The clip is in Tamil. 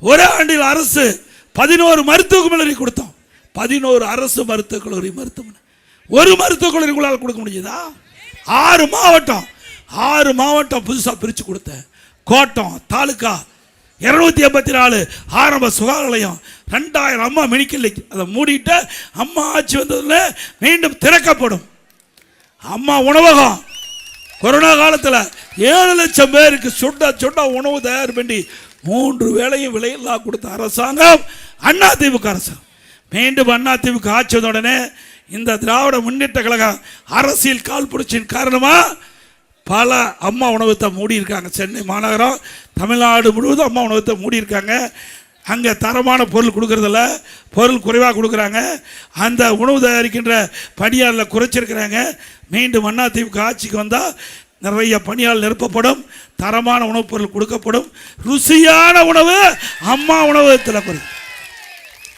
ஒரே ஆண்டில் அரசு 11 மருத்துவக் கல்லூரி கொடுத்தோம். 11 அரசு மருத்துவக் கல்லூரி மருத்துவமனை. ஒரு மருத்துவக் கல்லூரிக்குள்ளால் கொடுக்க முடியுதா? 6 மாவட்டம் புதுசாக பிரித்து கொடுத்தேன். கோட்டம் தாலுக்கா 284 ஆரம்ப சுகாதார நிலையம், 2000 அம்மா மெடிக்கல், அதை மூடிட்டு அம்மா ஆட்சி வந்ததில் மீண்டும் திறக்கப்படும். அம்மா உணவகம் கொரோனா காலத்தில் 7 லட்சம் பேருக்கு சுண்ட உணவு தயார் பண்ணி 3 வேளையும் விலையில்லா கொடுத்த அரசாங்கம் அதிமுக அரசாங்கம். மீண்டும் அதிமுக ஆட்சி வந்த உடனே இந்த திராவிட முன்னேற்ற கழகம் அரசியல் கால் புரட்சியின் காரணமாக பல அம்மா உணவகத்தை மூடி இருக்காங்க. சென்னை மாநகரம், தமிழ்நாடு முழுவதும் அம்மா உணவகத்தை மூடி இருக்காங்க. அங்கே தரமான பொருள் கொடுக்கறதில்ல, பொருள் குறைவாக கொடுக்குறாங்க. அந்த உணவு தயாரிக்கின்ற பணியாளர் குறைச்சிருக்கிறாங்க. மீண்டும் அதிமுக ஆட்சிக்கு வந்தால் நிறைய பணியாளர் நிரப்பப்படும், தரமான உணவுப் பொருள் கொடுக்கப்படும், ருசியான உணவு அம்மா உணவகத்தில்